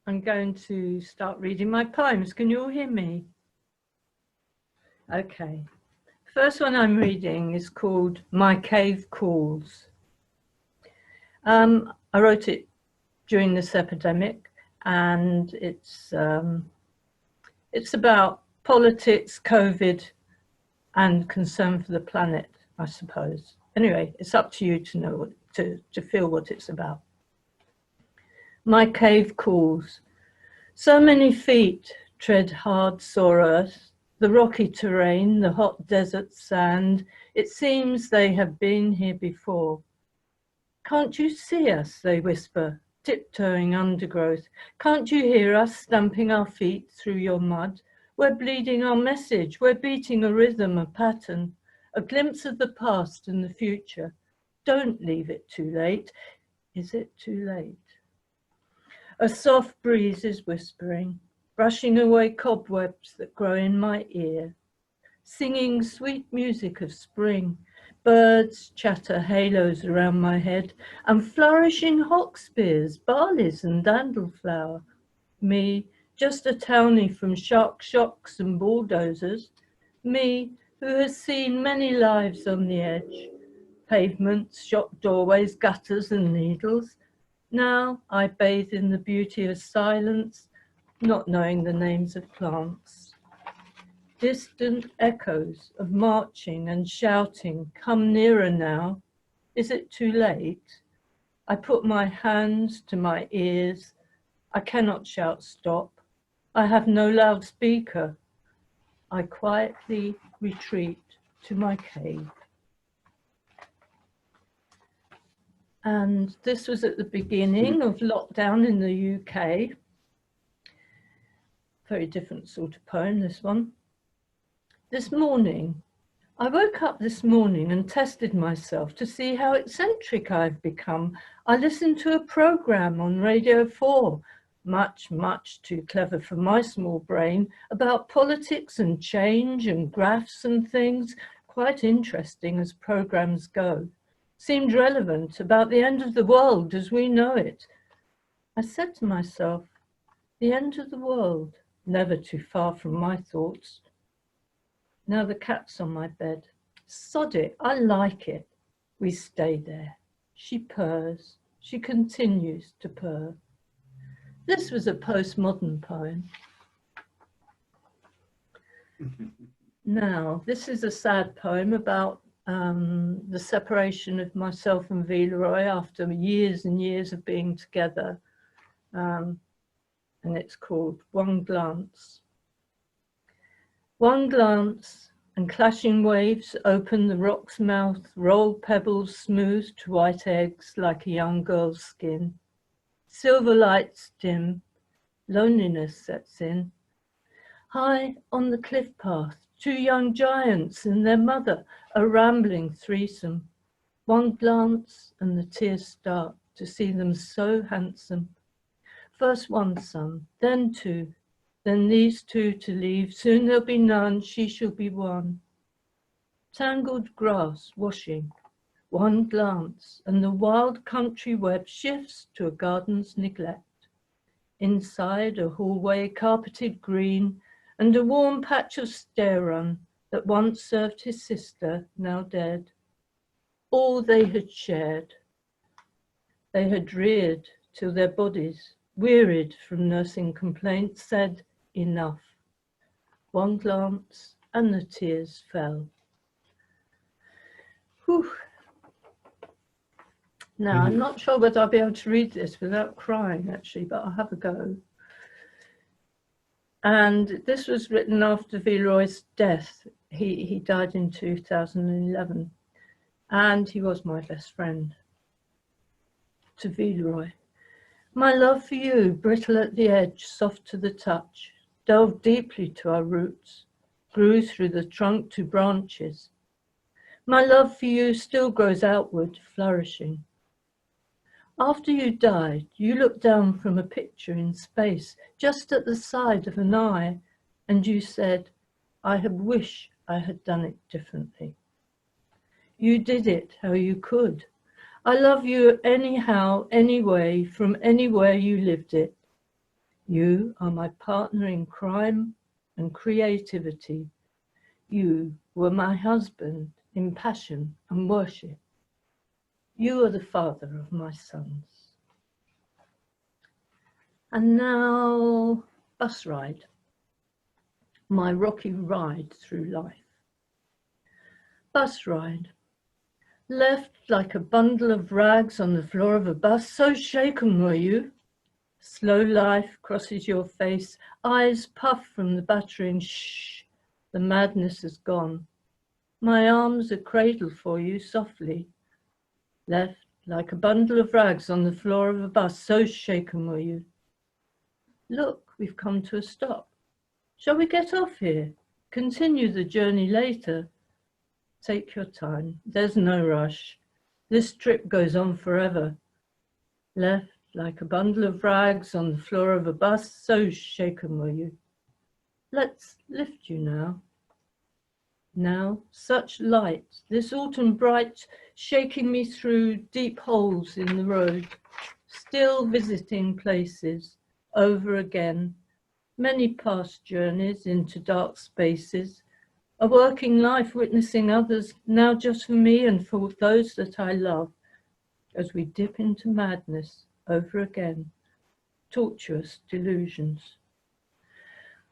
I'm going to start reading my poems. Can you all hear me? Okay. First one I'm reading is called My Cave Calls. I wrote it during this epidemic, and it's about politics, COVID, and concern for the planet, I suppose. Anyway, it's up to you to know, to feel what it's about. My cave calls. So many feet tread hard, sore earth, the rocky terrain, the hot desert sand. It seems they have been here before. Can't you see us, they whisper, tiptoeing undergrowth. Can't you hear us stamping our feet through your mud? We're bleeding our message. We're beating a rhythm, a pattern, a glimpse of the past and the future. Don't leave it too late. Is it too late? A soft breeze is whispering, brushing away cobwebs that grow in my ear, singing sweet music of spring. Birds chatter halos around my head, and flourishing hawkspears, barleys and dandleflower. Me, just a townie from shark shocks and bulldozers. Me, who has seen many lives on the edge. Pavements, shop doorways, gutters and needles. Now I bathe in the beauty of silence, not knowing the names of plants. Distant echoes of marching and shouting come nearer now. Is it too late? I put my hands to my ears. I cannot shout stop. I have no loudspeaker. I quietly retreat to my cave. And this was at the beginning of lockdown in the UK. Very different sort of poem, this one. This morning, I woke up this morning and tested myself to see how eccentric I've become. I listened to a program on Radio 4, much, much too clever for my small brain, about politics and change and graphs and things, quite interesting as programs go. Seemed relevant about the end of the world as we know it. I said to myself, the end of the world, never too far from my thoughts. Now the cat's on my bed. Sod it, I like it. We stay there. She purrs. She continues to purr. This was a postmodern poem. Now, this is a sad poem about the separation of myself and Villeroy after years and years of being together. And it's called One Glance. One glance and clashing waves open the rock's mouth, roll pebbles smooth to white eggs like a young girl's skin. Silver lights dim, loneliness sets in. High on the cliff path, two young giants and their mother, a rambling threesome. One glance and the tears start to see them so handsome. First one son, then two, then these two to leave. Soon there'll be none, she shall be one. Tangled grass washing, one glance, and the wild country web shifts to a garden's neglect. Inside a hallway carpeted green, and a warm patch of stair run that once served his sister, now dead. All they had shared. They had reared till their bodies, wearied from nursing complaints, said, enough. One glance and the tears fell. Whew. Now, I'm not sure whether I'll be able to read this without crying, actually, but I'll have a go. And this was written after Villeroy's death. He died in 2011, and he was my best friend. To Villeroy. My love for you, brittle at the edge, soft to the touch, delved deeply to our roots, grew through the trunk to branches. My love for you still grows outward, flourishing. After you died, you looked down from a picture in space, just at the side of an eye, and you said, I had wished I had done it differently. You did it how you could. I love you anyhow, anyway, from anywhere you lived it. You are my partner in crime and creativity. You were my husband in passion and worship. You are the father of my sons. And now, bus ride. My rocky ride through life. Bus ride. Left like a bundle of rags on the floor of a bus, so shaken were you. Slow life crosses your face, eyes puff from the battering shh, the madness is gone. My arms a cradle for you softly. Left like a bundle of rags on the floor of a bus, so shaken were you. Look, we've come to a stop. Shall we get off here? Continue the journey later. Take your time, there's no rush. This trip goes on forever. Left like a bundle of rags on the floor of a bus, so shaken were you. Let's lift you now. Now, such light, this autumn bright, shaking me through deep holes in the road, still visiting places, over again, many past journeys into dark spaces, a working life witnessing others, now just for me and for those that I love, as we dip into madness over again, tortuous delusions.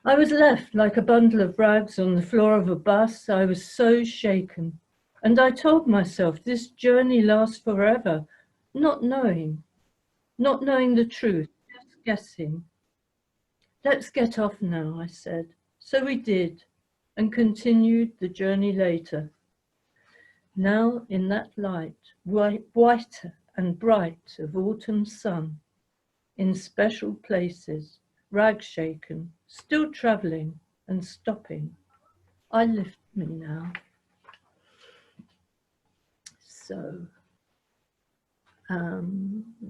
I was left like a bundle of rags on the floor of a bus. I was so shaken. And I told myself this journey lasts forever, not knowing the truth, just guessing. Let's get off now, I said. So we did, and continued the journey later. Now in that light, whiter and bright of autumn sun, in special places, rag shaken, still travelling and stopping, I lift me now. So,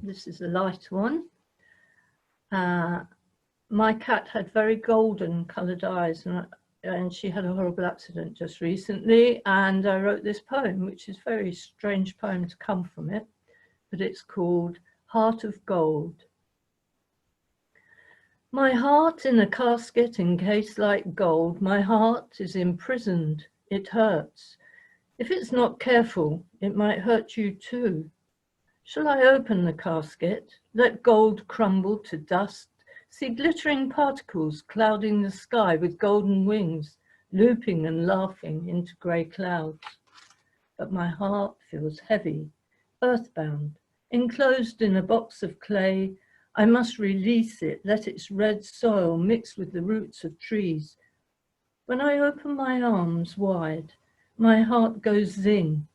this is a light one. My cat had very golden coloured eyes, and she had a horrible accident just recently, and I wrote this poem, which is a very strange poem to come from it, but it's called Heart of Gold. My heart in a casket encased like gold, my heart is imprisoned, it hurts. If it's not careful, it might hurt you too. Shall I open the casket, let gold crumble to dust, see glittering particles clouding the sky with golden wings, looping and laughing into grey clouds? But my heart feels heavy, earthbound, enclosed in a box of clay. I must release it, let its red soil mix with the roots of trees. When I open my arms wide, my heart goes zing.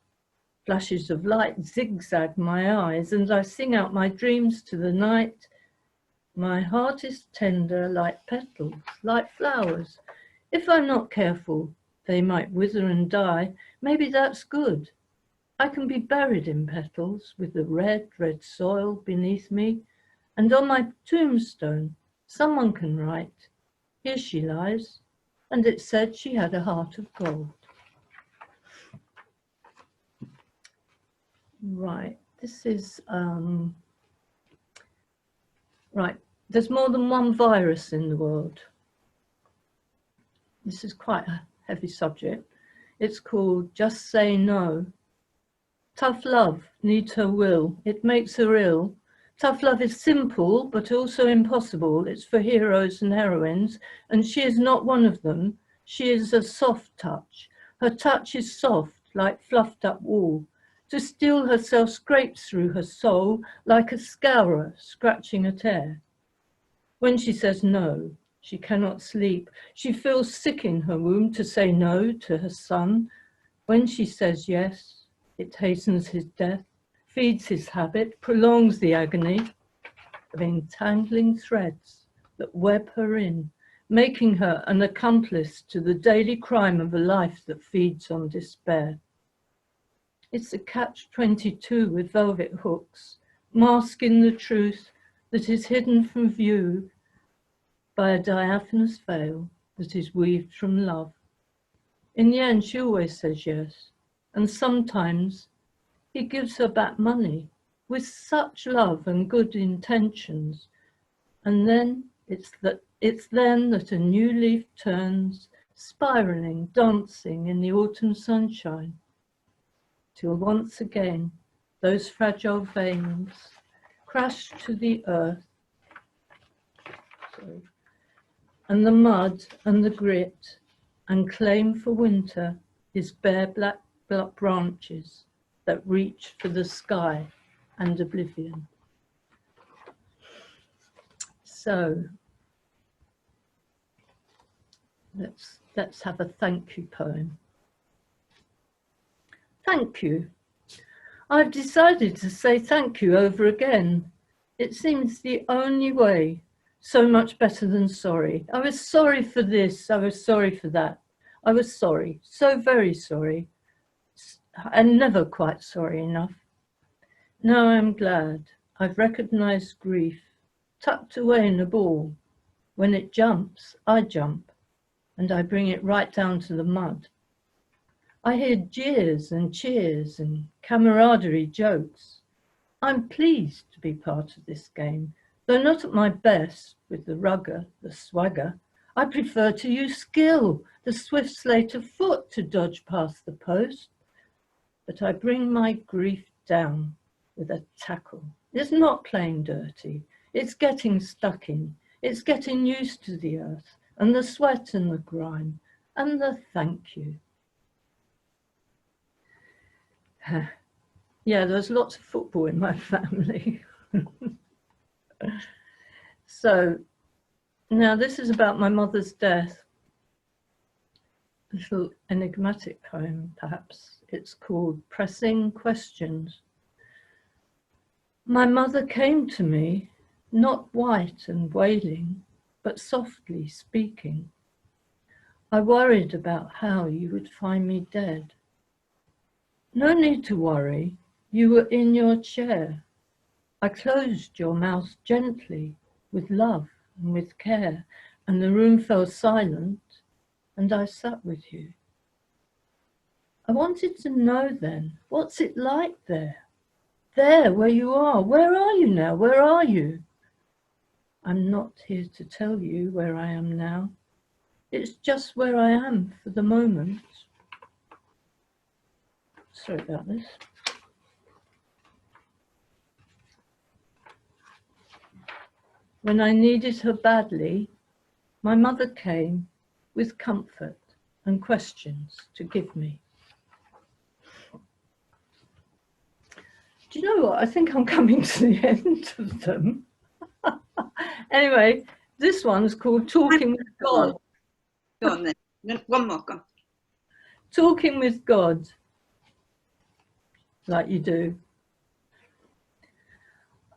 Flashes of light zigzag my eyes, and I sing out my dreams to the night. My heart is tender like petals, like flowers. If I'm not careful, they might wither and die. Maybe that's good. I can be buried in petals with the red, red soil beneath me. And on my tombstone, someone can write, here she lies, and it said she had a heart of gold. Right, this is, right, there's more than one virus in the world. This is quite a heavy subject. It's called Just Say No. Tough love needs her will, it makes her ill. Tough love is simple, but also impossible. It's for heroes and heroines, and she is not one of them. She is a soft touch. Her touch is soft, like fluffed up wool. To steal herself scrapes through her soul like a scourer scratching a tear. When she says no, she cannot sleep. She feels sick in her womb to say no to her son. When she says yes, it hastens his death, feeds his habit, prolongs the agony of entangling threads that web her in, making her an accomplice to the daily crime of a life that feeds on despair. It's a catch-22 with velvet hooks, masking the truth that is hidden from view by a diaphanous veil that is weaved from love. In the end, she always says yes, and sometimes he gives her back money with such love and good intentions, and then It's then that a new leaf turns, spiraling, dancing in the autumn sunshine, till once again those fragile veins crash to the earth, and the mud and the grit, and claim for winter his bare black branches that reach for the sky and oblivion. So let's have a thank you poem. Thank you. I've decided to say thank you over again. It seems the only way. So much better than sorry. I was sorry for this, I was sorry for that. I was sorry, so very sorry, and never quite sorry enough. Now I'm glad I've recognized grief, tucked away in a ball. When it jumps, I jump, and I bring it right down to the mud. I hear jeers and cheers and camaraderie jokes. I'm pleased to be part of this game, though not at my best with the rugger, the swagger. I prefer to use skill, the swift slate of foot to dodge past the post. But I bring my grief down with a tackle. It's not playing dirty. It's getting stuck in. It's getting used to the earth and the sweat and the grime and the thank you. Yeah, there's lots of football in my family. So now this is about my mother's death. A little enigmatic poem, perhaps. It's called Pressing Questions. My mother came to me, not white and wailing, but softly speaking. I worried about how you would find me dead. No need to worry, you were in your chair. I closed your mouth gently, with love and with care, and the room fell silent, and I sat with you. I wanted to know then, what's it like there? There, where you are. Where are you now? Where are you? I'm not here to tell you where I am now. It's just where I am for the moment. Sorry about this. When I needed her badly, my mother came with comfort and questions to give me. Do you know what? I think I'm coming to the end of them. Anyway, this one's called Talking with God. Go on then. One more, go on. Talking with God, like you do.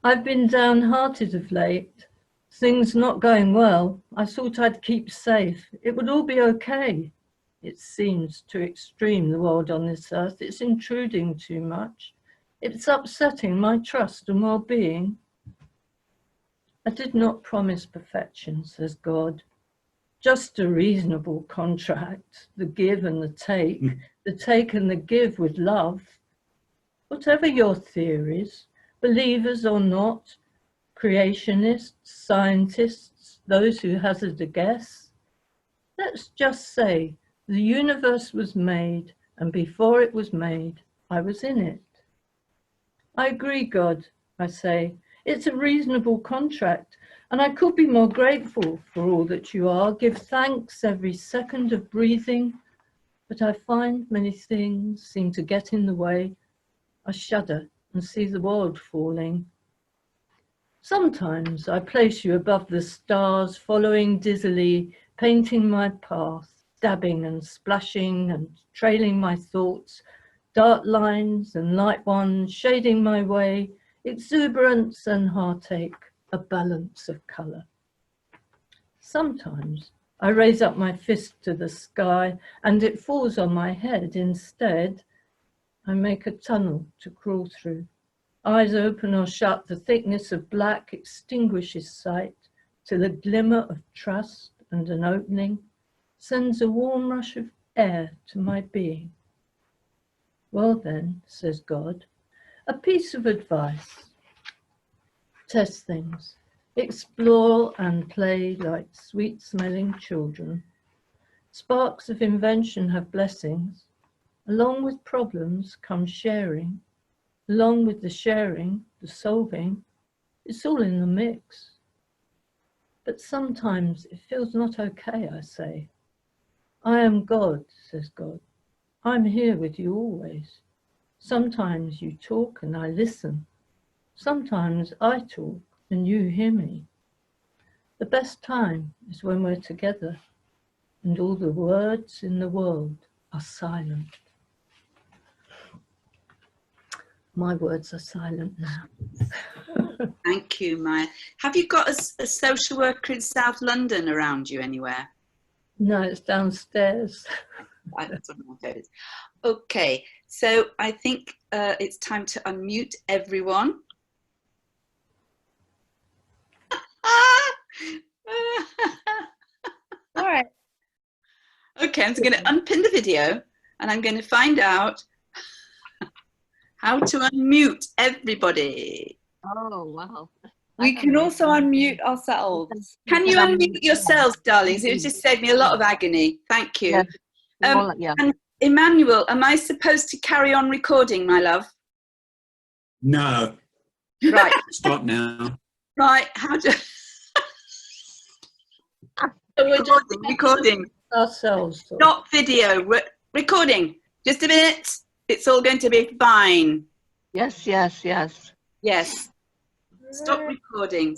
I've been downhearted of late. Things not going well. I thought I'd keep safe. It would all be okay. It seems too extreme, the world on this earth. It's intruding too much. It's upsetting my trust and well-being. I did not promise perfection, says God. Just a reasonable contract, the give and the take and the give with love. Whatever your theories, believers or not, creationists, scientists, those who hazard a guess, let's just say the universe was made, and before it was made, I was in it. I agree, God, I say. It's a reasonable contract, and I could be more grateful for all that you are, give thanks every second of breathing, but I find many things seem to get in the way. I shudder and see the world falling. Sometimes I place you above the stars, following dizzily, painting my path, dabbing and splashing and trailing my thoughts, dark lines and light ones shading my way, exuberance and heartache, a balance of colour. Sometimes I raise up my fist to the sky and it falls on my head instead. I make a tunnel to crawl through. Eyes open or shut, the thickness of black extinguishes sight till a glimmer of trust and an opening sends a warm rush of air to my being. Well then, says God, a piece of advice. Test things. explore and play like sweet-smelling children. Sparks of invention have blessings. Along with problems comes sharing. Along with the sharing, the solving, it's all in the mix. But sometimes it feels not okay, I say. I am God, says God. I'm here with you always. Sometimes you talk and I listen. Sometimes I talk and you hear me. The best time is when we're together and all the words in the world are silent. My words are silent now. Thank you, Maya. Have you got a social worker in South London around you anywhere? No, it's downstairs. That's one of my favourites. Okay, so I think it's time to unmute everyone. All right. Okay, I'm going to unpin the video and I'm going to find out how to unmute everybody. Oh, wow. We can also unmute ourselves. Can you unmute yourselves, darlings? It would just save me a lot of agony. Thank you. Yes. Yeah. And Emmanuel, am I supposed to carry on recording, my love? No. Right. Stop now. Right. How do... recording. Ourselves. Not video. Recording. Just a minute. It's all going to be fine. Yes, yes, yes. Yes. Stop recording.